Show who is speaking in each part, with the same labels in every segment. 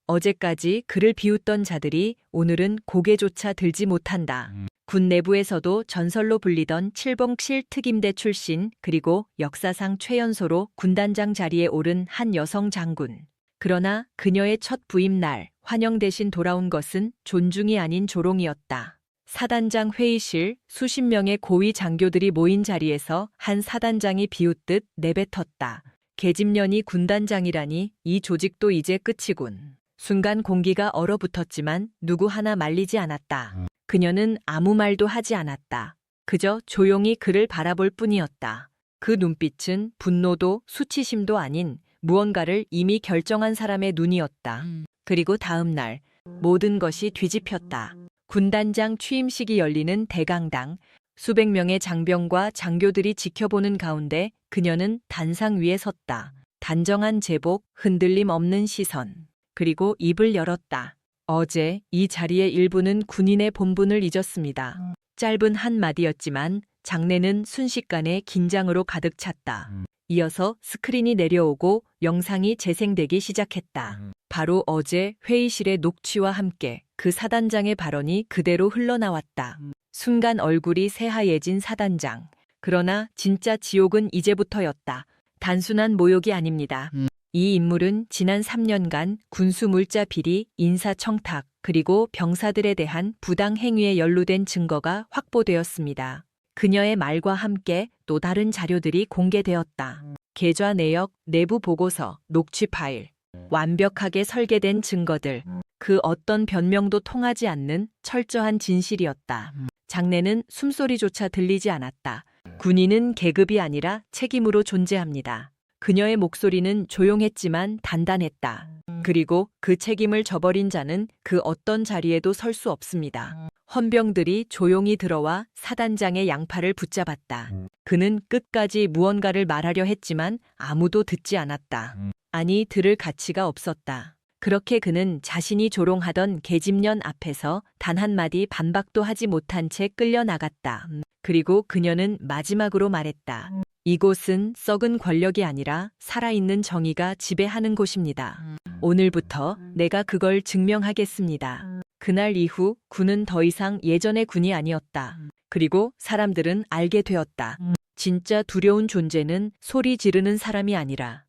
Speaker 1: 어제까지 그를 비웃던 자들이 오늘은 고개조차 들지 못한다. 군 내부에서도 전설로 불리던 칠봉칠 특임대 출신 그리고 역사상 최연소로 군단장 자리에 오른 한 여성 장군. 그러나 그녀의 첫 부임 날 환영 대신 돌아온 것은 존중이 아닌 조롱이었다. 사단장 회의실 수십 명의 고위 장교들이 모인 자리에서 한 사단장이 비웃듯 내뱉었다. 계집년이 군단장이라니 이 조직도 이제 끝이군. 순간 공기가 얼어붙었지만 누구 하나 말리지 않았다. 그녀는 아무 말도 하지 않았다. 그저 조용히 그를 바라볼 뿐이었다. 그 눈빛은 분노도 수치심도 아닌 무언가를 이미 결정한 사람의 눈이었다. 그리고 다음 날 모든 것이 뒤집혔다. 군단장 취임식이 열리는 대강당. 수백 명의 장병과 장교들이 지켜보는 가운데 그녀는 단상 위에 섰다. 단정한 제복, 흔들림 없는 시선. 그리고 입을 열었다. 어제 이 자리의 일부는 군인의 본분을 잊었습니다. 짧은 한마디였지만 장내는 순식간에 긴장으로 가득 찼다. 이어서 스크린이 내려오고 영상이 재생되기 시작했다. 바로 어제 회의실의 녹취와 함께 그 사단장의 발언이 그대로 흘러나왔다. 순간 얼굴이 새하얘진 사단장. 그러나 진짜 지옥은 이제부터였다. 단순한 모욕이 아닙니다. 이 인물은 지난 3년간 군수 물자 비리, 인사청탁, 그리고 병사들에 대한 부당 행위에 연루된 증거가 확보되었습니다. 그녀의 말과 함께 또 다른 자료들이 공개되었다. 계좌 내역, 내부 보고서, 녹취 파일. 완벽하게 설계된 증거들. 그 어떤 변명도 통하지 않는 철저한 진실이었다. 장내는 숨소리조차 들리지 않았다. 군인은 계급이 아니라 책임으로 존재합니다. 그녀의 목소리는 조용했지만 단단했다. 그리고 그 책임을 저버린 자는 그 어떤 자리에도 설 수 없습니다. 헌병들이 조용히 들어와 사단장의 양팔을 붙잡았다. 그는 끝까지 무언가를 말하려 했지만 아무도 듣지 않았다. 아니, 들을 가치가 없었다. 그렇게 그는 자신이 조롱하던 계집년 앞에서 단 한마디 반박도 하지 못한 채 끌려나갔다. 그리고 그녀는 마지막으로 말했다. 이곳은 썩은 권력이 아니라 살아있는 정의가 지배하는 곳입니다. 오늘부터 내가 그걸 증명하겠습니다. 그날 이후 군은 더 이상 예전의 군이 아니었다. 그리고 사람들은 알게 되었다. 진짜 두려운 존재는 소리 지르는 사람이 아니라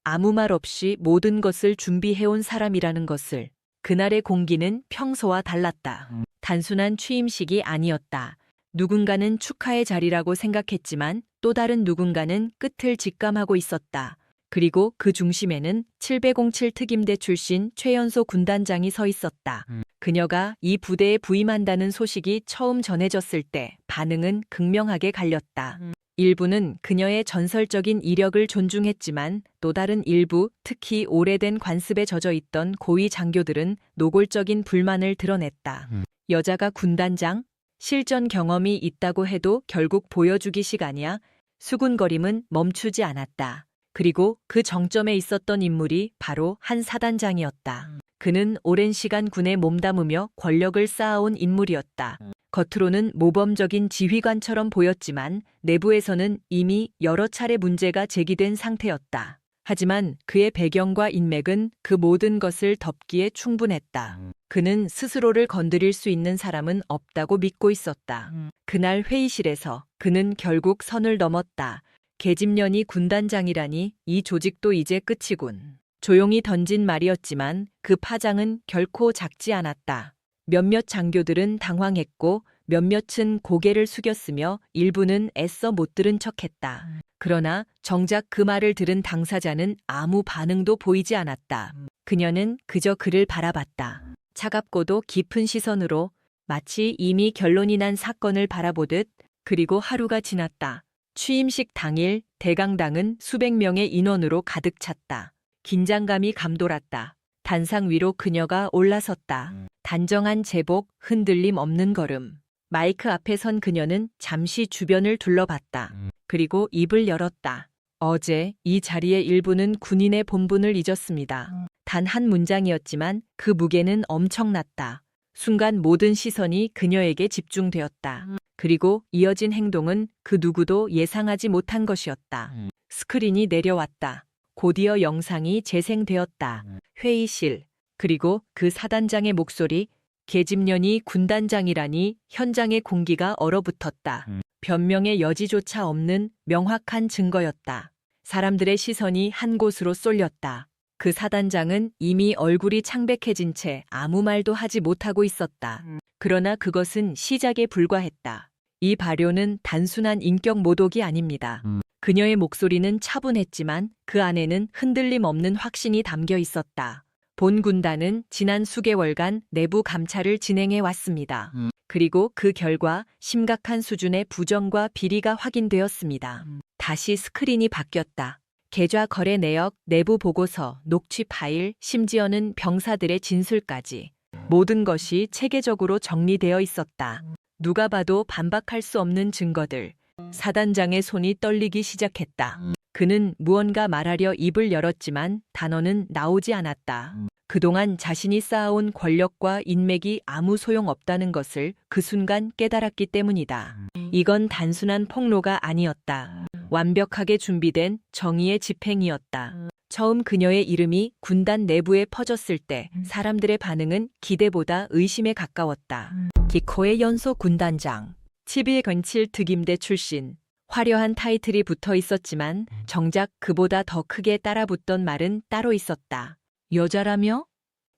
Speaker 1: 아무 말 없이 모든 것을 준비해온 사람이라는 것을. 그날의 공기는 평소와 달랐다. 단순한 취임식이 아니었다. 누군가는 축하의 자리라고 생각했지만 또 다른 누군가는 끝을 직감하고 있었다. 그리고 그 중심에는 707 특임대 출신 최연소 군단장이 서 있었다. 그녀가 이 부대에 부임한다는 소식이 처음 전해졌을 때 반응은 극명하게 갈렸다. 일부는 그녀의 전설적인 이력을 존중했지만 또 다른 일부, 특히 오래된 관습에 젖어 있던 고위 장교들은 노골적인 불만을 드러냈다. 여자가 군단장? 실전 경험이 있다고 해도 결국 보여주기식 아니야? 수군거림은 멈추지 않았다. 그리고 그 정점에 있었던 인물이 바로 한 사단장이었다. 그는 오랜 시간 군에 몸담으며 권력을 쌓아온 인물이었다. 겉으로는 모범적인 지휘관처럼 보였지만 내부에서는 이미 여러 차례 문제가 제기된 상태였다. 하지만 그의 배경과 인맥은 그 모든 것을 덮기에 충분했다. 그는 스스로를 건드릴 수 있는 사람은 없다고 믿고 있었다. 그날 회의실에서 그는 결국 선을 넘었다. 계집년이 군단장이라니 이 조직도 이제 끝이군. 조용히 던진 말이었지만 그 파장은 결코 작지 않았다. 몇몇 장교들은 당황했고 몇몇은 고개를 숙였으며 일부는 애써 못 들은 척했다. 그러나 정작 그 말을 들은 당사자는 아무 반응도 보이지 않았다. 그녀는 그저 그를 바라봤다. 차갑고도 깊은 시선으로 마치 이미 결론이 난 사건을 바라보듯. 그리고 하루가 지났다. 취임식 당일 대강당은 수백 명의 인원으로 가득 찼다. 긴장감이 감돌았다. 단상 위로 그녀가 올라섰다. 단정한 제복, 흔들림 없는 걸음. 마이크 앞에 선 그녀는 잠시 주변을 둘러봤다. 그리고 입을 열었다. 어제 이 자리의 일부는 군인의 본분을 잊었습니다. 단 한 문장이었지만 그 무게는 엄청났다. 순간 모든 시선이 그녀에게 집중되었다. 그리고 이어진 행동은 그 누구도 예상하지 못한 것이었다. 스크린이 내려왔다. 곧이어 영상이 재생되었다. 회의실. 그리고 그 사단장의 목소리, 계집년이 군단장이라니 현장의 공기가 얼어붙었다. 변명의 여지조차 없는 명확한 증거였다. 사람들의 시선이 한 곳으로 쏠렸다. 그 사단장은 이미 얼굴이 창백해진 채 아무 말도 하지 못하고 있었다. 그러나 그것은 시작에 불과했다. 이 발효는 단순한 인격 모독이 아닙니다. 그녀의 목소리는 차분했지만 그 안에는 흔들림 없는 확신이 담겨 있었다. 본 군단은 지난 수개월간 내부 감찰을 진행해 왔습니다. 그리고 그 결과 심각한 수준의 부정과 비리가 확인되었습니다. 다시 스크린이 바뀌었다. 계좌 거래 내역, 내부 보고서, 녹취 파일, 심지어는 병사들의 진술까지. 모든 것이 체계적으로 정리되어 있었다. 누가 봐도 반박할 수 없는 증거들. 사단장의 손이 떨리기 시작했다. 그는 무언가 말하려 입을 열었지만 단어는 나오지 않았다. 그동안 자신이 쌓아온 권력과 인맥이 아무 소용없다는 것을 그 순간 깨달았기 때문이다. 이건 단순한 폭로가 아니었다. 완벽하게 준비된 정의의 집행이었다. 처음 그녀의 이름이 군단 내부에 퍼졌을 때 사람들의 반응은 기대보다 의심에 가까웠다. 기코의 연소 군단장, 12건칠 특임대 출신. 화려한 타이틀이 붙어 있었지만 정작 그보다 더 크게 따라붙던 말은 따로 있었다. 여자라며?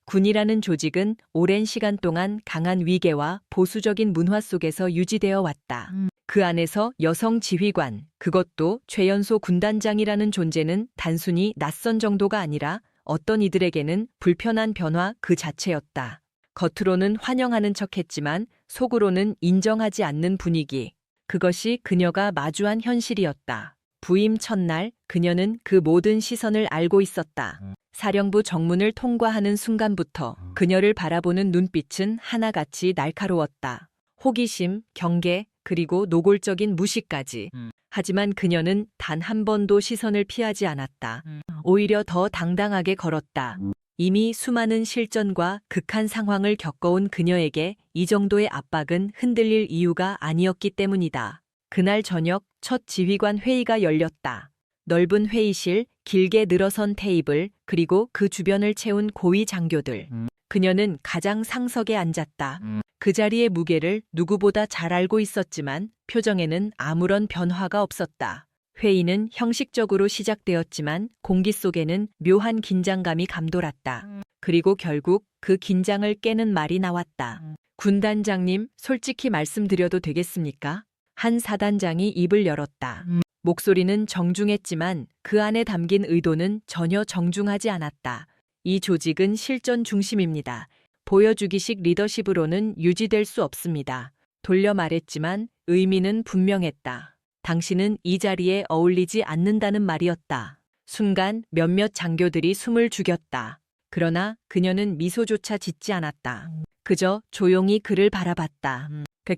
Speaker 1: 군이라는 조직은 오랜 시간 동안 강한 위계와 보수적인 문화 속에서 유지되어 왔다. 그 안에서 여성 지휘관, 그것도 최연소 군단장이라는 존재는 단순히 낯선 정도가 아니라 어떤 이들에게는 불편한 변화 그 자체였다. 겉으로는 환영하는 척했지만 속으로는 인정하지 않는 분위기. 그것이 그녀가 마주한 현실이었다. 부임 첫날 그녀는 그 모든 시선을 알고 있었다. 사령부 정문을 통과하는 순간부터 그녀를 바라보는 눈빛은 하나같이 날카로웠다. 호기심, 경계, 그리고 노골적인 무시까지. 하지만 그녀는 단 한 번도 시선을 피하지 않았다. 오히려 더 당당하게 걸었다. 이미 수많은 실전과 극한 상황을 겪어온 그녀에게 이 정도의 압박은 흔들릴 이유가 아니었기 때문이다. 그날 저녁 첫 지휘관 회의가 열렸다. 넓은 회의실, 길게 늘어선 테이블, 그리고 그 주변을 채운 고위 장교들. 그녀는 가장 상석에 앉았다. 그 자리의 무게를 누구보다 잘 알고 있었지만 표정에는 아무런 변화가 없었다. 회의는 형식적으로 시작되었지만 공기 속에는 묘한 긴장감이 감돌았다. 그리고 결국 그 긴장을 깨는 말이 나왔다. 군단장님, 솔직히 말씀드려도 되겠습니까? 한 사단장이 입을 열었다. 목소리는 정중했지만 그 안에 담긴 의도는 전혀 정중하지 않았다. 이 조직은 실전 중심입니다. 보여주기식 리더십으로는 유지될 수 없습니다. 돌려 말했지만 의미는 분명했다. 당신은 이 자리에 어울리지 않는다는 말이었다. 순간 몇몇 장교들이 숨을 죽였다. 그러나 그녀는 미소조차 짓지 않았다. 그저 조용히 그를 바라봤다.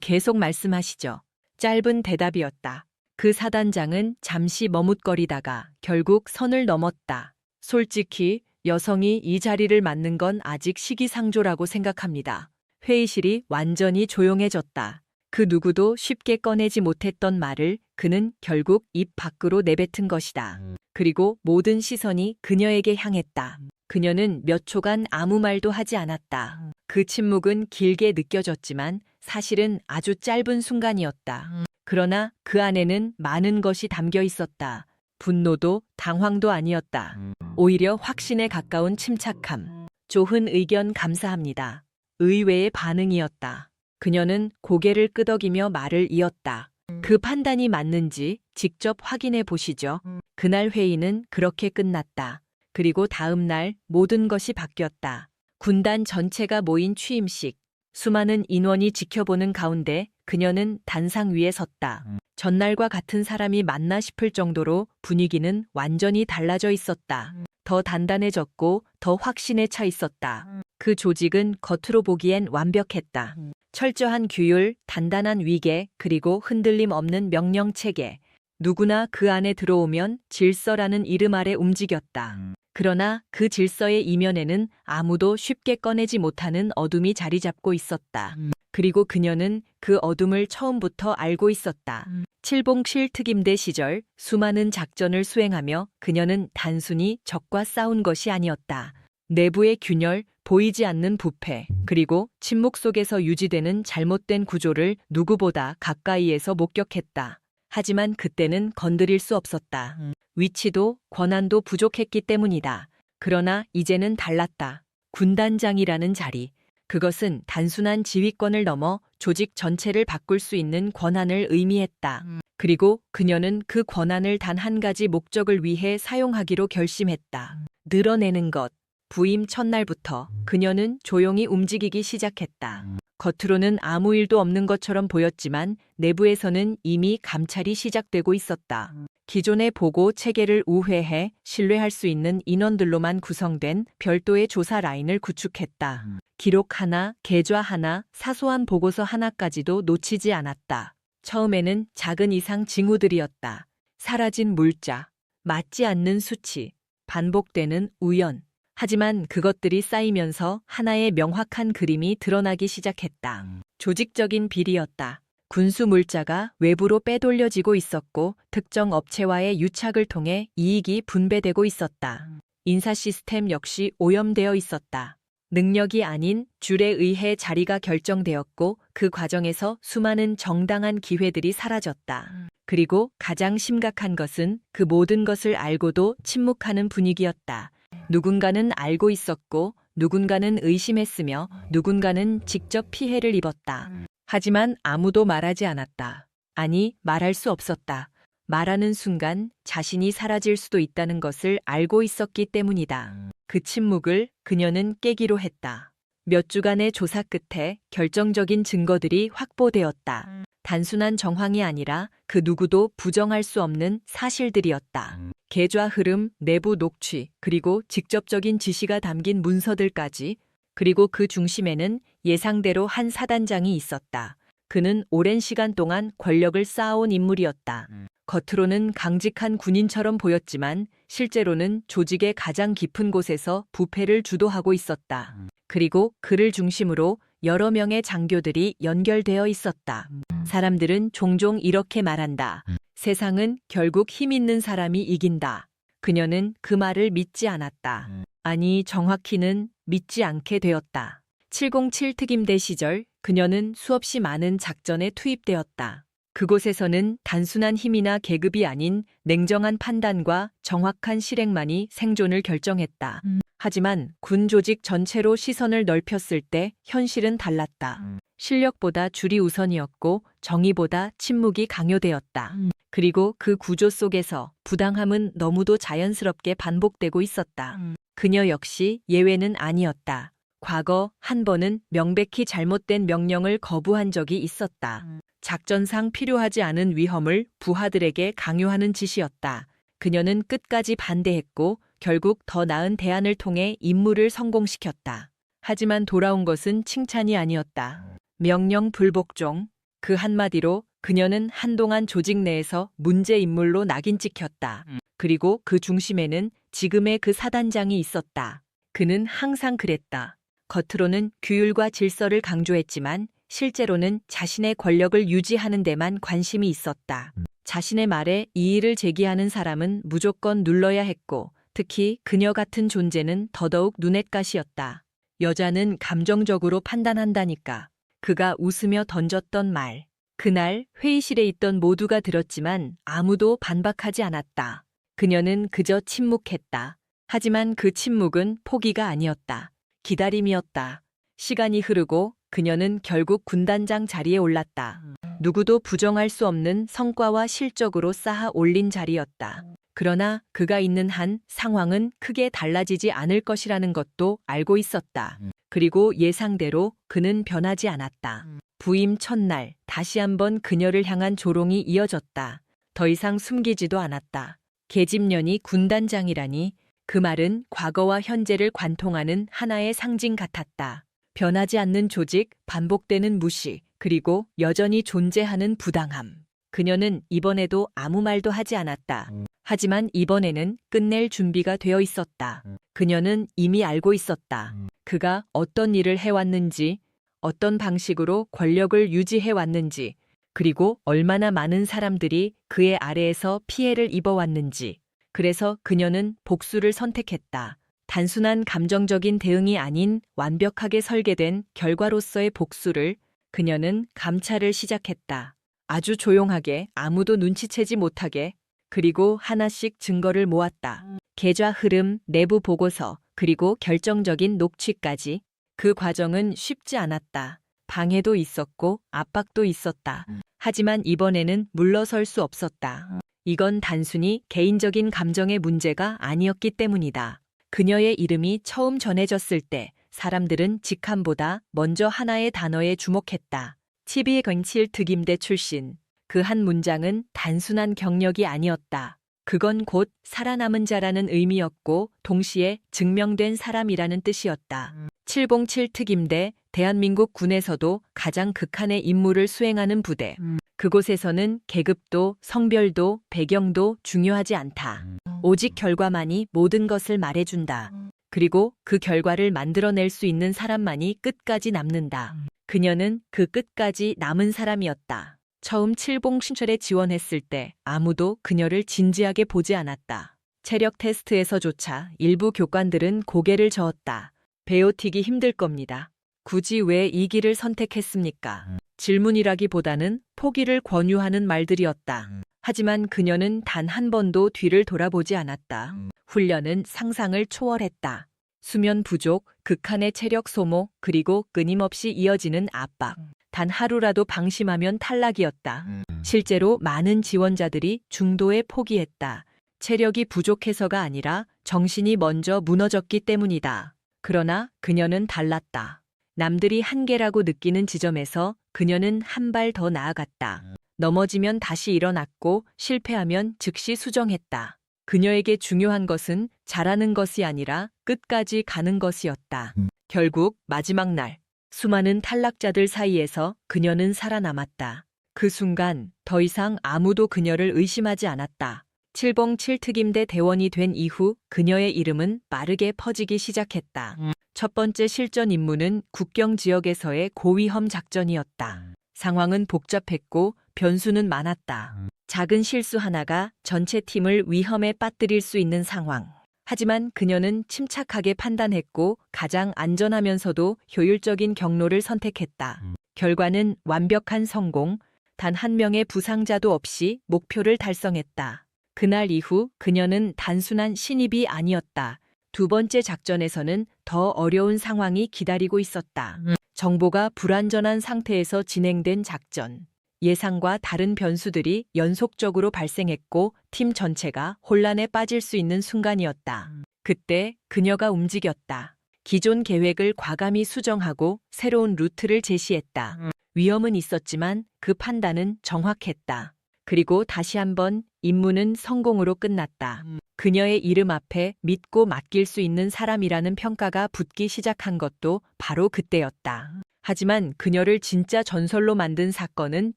Speaker 1: 계속 말씀하시죠. 짧은 대답이었다. 그 사단장은 잠시 머뭇거리다가 결국 선을 넘었다. 솔직히 여성이 이 자리를 맡는 건 아직 시기상조라고 생각합니다. 회의실이 완전히 조용해졌다. 그 누구도 쉽게 꺼내지 못했던 말을 그는 결국 입 밖으로 내뱉은 것이다. 그리고 모든 시선이 그녀에게 향했다. 그녀는 몇 초간 아무 말도 하지 않았다. 그 침묵은 길게 느껴졌지만 사실은 아주 짧은 순간이었다. 그러나 그 안에는 많은 것이 담겨 있었다. 분노도 당황도 아니었다. 오히려 확신에 가까운 침착함. 좋은 의견 감사합니다. 의외의 반응이었다. 그녀는 고개를 끄덕이며 말을 이었다. 그 판단이 맞는지 직접 확인해 보시죠. 그날 회의는 그렇게 끝났다. 그리고 다음 날 모든 것이 바뀌었다. 군단 전체가 모인 취임식. 수많은 인원이 지켜보는 가운데 그녀는 단상 위에 섰다. 전날과 같은 사람이 맞나 싶을 정도로 분위기는 완전히 달라져 있었다. 더 단단해졌고 더 확신에 차 있었다. 그 조직은 겉으로 보기엔 완벽했다. 철저한 규율, 단단한 위계, 그리고 흔들림 없는 명령 체계. 누구나 그 안에 들어오면 질서라는 이름 아래 움직였다. 그러나 그 질서의 이면에는 아무도 쉽게 꺼내지 못하는 어둠이 자리 잡고 있었다. 그리고 그녀는 그 어둠을 처음부터 알고 있었다. 칠봉실 특임대 시절 수많은 작전을 수행하며 그녀는 단순히 적과 싸운 것이 아니었다. 내부의 균열, 보이지 않는 부패, 그리고 침묵 속에서 유지되는 잘못된 구조를 누구보다 가까이에서 목격했다. 하지만 그때는 건드릴 수 없었다. 위치도 권한도 부족했기 때문이다. 그러나 이제는 달랐다. 군단장이라는 자리. 그것은 단순한 지휘권을 넘어 조직 전체를 바꿀 수 있는 권한을 의미했다. 그리고 그녀는 그 권한을 단 한 가지 목적을 위해 사용하기로 결심했다. 늘어내는 것. 부임 첫날부터 그녀는 조용히 움직이기 시작했다. 겉으로는 아무 일도 없는 것처럼 보였지만 내부에서는 이미 감찰이 시작되고 있었다. 기존의 보고 체계를 우회해 신뢰할 수 있는 인원들로만 구성된 별도의 조사 라인을 구축했다. 기록 하나, 계좌 하나, 사소한 보고서 하나까지도 놓치지 않았다. 처음에는 작은 이상 징후들이었다. 사라진 물자, 맞지 않는 수치, 반복되는 우연. 하지만 그것들이 쌓이면서 하나의 명확한 그림이 드러나기 시작했다. 조직적인 비리였다. 군수 물자가 외부로 빼돌려지고 있었고 특정 업체와의 유착을 통해 이익이 분배되고 있었다. 인사 시스템 역시 오염되어 있었다. 능력이 아닌 줄에 의해 자리가 결정되었고 그 과정에서 수많은 정당한 기회들이 사라졌다. 그리고 가장 심각한 것은 그 모든 것을 알고도 침묵하는 분위기였다. 누군가는 알고 있었고 누군가는 의심했으며 누군가는 직접 피해를 입었다. 하지만 아무도 말하지 않았다. 아니, 말할 수 없었다. 말하는 순간 자신이 사라질 수도 있다는 것을 알고 있었기 때문이다. 그 침묵을 그녀는 깨기로 했다. 몇 주간의 조사 끝에 결정적인 증거들이 확보되었다. 단순한 정황이 아니라 그 누구도 부정할 수 없는 사실들이었다. 계좌 흐름, 내부 녹취, 그리고 직접적인 지시가 담긴 문서들까지. 그리고 그 중심에는 예상대로 한 사단장이 있었다. 그는 오랜 시간 동안 권력을 쌓아온 인물이었다. 겉으로는 강직한 군인처럼 보였지만 실제로는 조직의 가장 깊은 곳에서 부패를 주도하고 있었다. 그리고 그를 중심으로 여러 명의 장교들이 연결되어 있었다. 사람들은 종종 이렇게 말한다. 세상은 결국 힘 있는 사람이 이긴다. 그녀는 그 말을 믿지 않았다. 아니, 정확히는 믿지 않게 되었다. 707 특임대 시절 그녀는 수없이 많은 작전에 투입되었다. 그곳에서는 단순한 힘이나 계급이 아닌 냉정한 판단과 정확한 실행만이 생존을 결정했다. 하지만 군 조직 전체로 시선을 넓혔을 때 현실은 달랐다. 실력보다 줄이 우선이었고 정의보다 침묵이 강요되었다. 그리고 그 구조 속에서 부당함은 너무도 자연스럽게 반복되고 있었다. 그녀 역시 예외는 아니었다. 과거 한 번은 명백히 잘못된 명령을 거부한 적이 있었다. 작전상 필요하지 않은 위험을 부하들에게 강요하는 짓이었다. 그녀는 끝까지 반대했고 결국 더 나은 대안을 통해 임무를 성공시켰다. 하지만 돌아온 것은 칭찬이 아니었다. 명령 불복종. 그 한마디로 그녀는 한동안 조직 내에서 문제 인물로 낙인 찍혔다. 그리고 그 중심에는 지금의 그 사단장이 있었다. 그는 항상 그랬다. 겉으로는 규율과 질서를 강조했지만 실제로는 자신의 권력을 유지하는 데만 관심이 있었다. 자신의 말에 이의를 제기하는 사람은 무조건 눌러야 했고 특히 그녀 같은 존재는 더더욱 눈엣가시였다. 여자는 감정적으로 판단한다니까. 그가 웃으며 던졌던 말. 그날 회의실에 있던 모두가 들었지만 아무도 반박하지 않았다. 그녀는 그저 침묵했다. 하지만 그 침묵은 포기가 아니었다. 기다림이었다. 시간이 흐르고 그녀는 결국 군단장 자리에 올랐다. 누구도 부정할 수 없는 성과와 실적으로 쌓아 올린 자리였다. 그러나 그가 있는 한 상황은 크게 달라지지 않을 것이라는 것도 알고 있었다. 그리고 예상대로 그는 변하지 않았다. 부임 첫날 다시 한번 그녀를 향한 조롱이 이어졌다. 더 이상 숨기지도 않았다. 계집년이 군단장이라니. 그 말은 과거와 현재를 관통하는 하나의 상징 같았다. 변하지 않는 조직, 반복되는 무시, 그리고 여전히 존재하는 부당함. 그녀는 이번에도 아무 말도 하지 않았다. 하지만 이번에는 끝낼 준비가 되어 있었다. 그녀는 이미 알고 있었다. 그가 어떤 일을 해왔는지, 어떤 방식으로 권력을 유지해왔는지, 그리고 얼마나 많은 사람들이 그의 아래에서 피해를 입어왔는지. 그래서 그녀는 복수를 선택했다. 단순한 감정적인 대응이 아닌 완벽하게 설계된 결과로서의 복수를 그녀는 감찰을 시작했다. 아주 조용하게, 아무도 눈치채지 못하게, 그리고 하나씩 증거를 모았다. 계좌 흐름, 내부 보고서, 그리고 결정적인 녹취까지. 그 과정은 쉽지 않았다. 방해도 있었고 압박도 있었다. 하지만 이번에는 물러설 수 없었다. 이건 단순히 개인적인 감정의 문제가 아니었기 때문이다. 그녀의 이름이 처음 전해졌을 때 사람들은 직함보다 먼저 하나의 단어에 주목했다. 1207 특임대 출신. 그 한 문장은 단순한 경력이 아니었다. 그건 곧 살아남은 자라는 의미였고 동시에 증명된 사람이라는 뜻이었다. 707 특임대, 대한민국 군에서도 가장 극한의 임무를 수행하는 부대. 그곳에서는 계급도, 성별도, 배경도 중요하지 않다. 오직 결과만이 모든 것을 말해준다. 그리고 그 결과를 만들어낼 수 있는 사람만이 끝까지 남는다. 그녀는 그 끝까지 남은 사람이었다. 처음 칠봉 신철에 지원했을 때 아무도 그녀를 진지하게 보지 않았다. 체력 테스트에서조차 일부 교관들은 고개를 저었다. 베어튀기 힘들 겁니다. 굳이 왜 이 길을 선택했습니까? 질문이라기보다는 포기를 권유하는 말들이었다. 하지만 그녀는 단 한 번도 뒤를 돌아보지 않았다. 훈련은 상상을 초월했다. 수면 부족, 극한의 체력 소모, 그리고 끊임없이 이어지는 압박. 단 하루라도 방심하면 탈락이었다. 실제로 많은 지원자들이 중도에 포기했다. 체력이 부족해서가 아니라 정신이 먼저 무너졌기 때문이다. 그러나 그녀는 달랐다. 남들이 한계라고 느끼는 지점에서 그녀는 한 발 더 나아갔다. 넘어지면 다시 일어났고 실패하면 즉시 수정했다. 그녀에게 중요한 것은 잘하는 것이 아니라 끝까지 가는 것이었다. 결국 마지막 날, 수많은 탈락자들 사이에서 그녀는 살아남았다. 그 순간 더 이상 아무도 그녀를 의심하지 않았다. 707 특임대 대원이 된 이후 그녀의 이름은 빠르게 퍼지기 시작했다. 첫 번째 실전 임무는 국경 지역에서의 고위험 작전이었다. 상황은 복잡했고 변수는 많았다. 작은 실수 하나가 전체 팀을 위험에 빠뜨릴 수 있는 상황. 하지만 그녀는 침착하게 판단했고 가장 안전하면서도 효율적인 경로를 선택했다. 결과는 완벽한 성공, 단 한 명의 부상자도 없이 목표를 달성했다. 그날 이후 그녀는 단순한 신입이 아니었다. 두 번째 작전에서는 더 어려운 상황이 기다리고 있었다. 정보가 불완전한 상태에서 진행된 작전. 예상과 다른 변수들이 연속적으로 발생했고 팀 전체가 혼란에 빠질 수 있는 순간이었다. 그때 그녀가 움직였다. 기존 계획을 과감히 수정하고 새로운 루트를 제시했다. 위험은 있었지만 그 판단은 정확했다. 그리고 다시 한번 임무는 성공으로 끝났다. 그녀의 이름 앞에 믿고 맡길 수 있는 사람이라는 평가가 붙기 시작한 것도 바로 그때였다. 하지만 그녀를 진짜 전설로 만든 사건은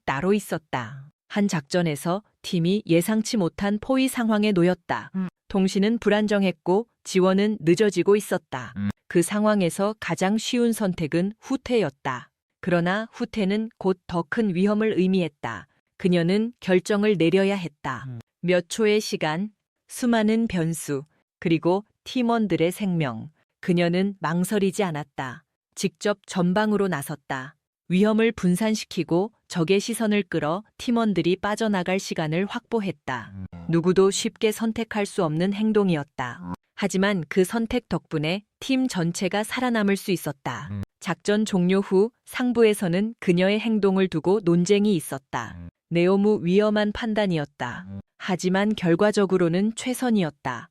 Speaker 1: 따로 있었다. 한 작전에서 팀이 예상치 못한 포위 상황에 놓였다. 통신은 불안정했고 지원은 늦어지고 있었다. 그 상황에서 가장 쉬운 선택은 후퇴였다. 그러나 후퇴는 곧 더 큰 위험을 의미했다. 그녀는 결정을 내려야 했다. 몇 초의 시간, 수많은 변수, 그리고 팀원들의 생명. 그녀는 망설이지 않았다. 직접 전방으로 나섰다. 위험을 분산시키고 적의 시선을 끌어 팀원들이 빠져나갈 시간을 확보했다. 누구도 쉽게 선택할 수 없는 행동이었다. 하지만 그 선택 덕분에 팀 전체가 살아남을 수 있었다. 작전 종료 후 상부에서는 그녀의 행동을 두고 논쟁이 있었다. 네오무 위험한 판단이었다. 하지만 결과적으로는 최선이었다.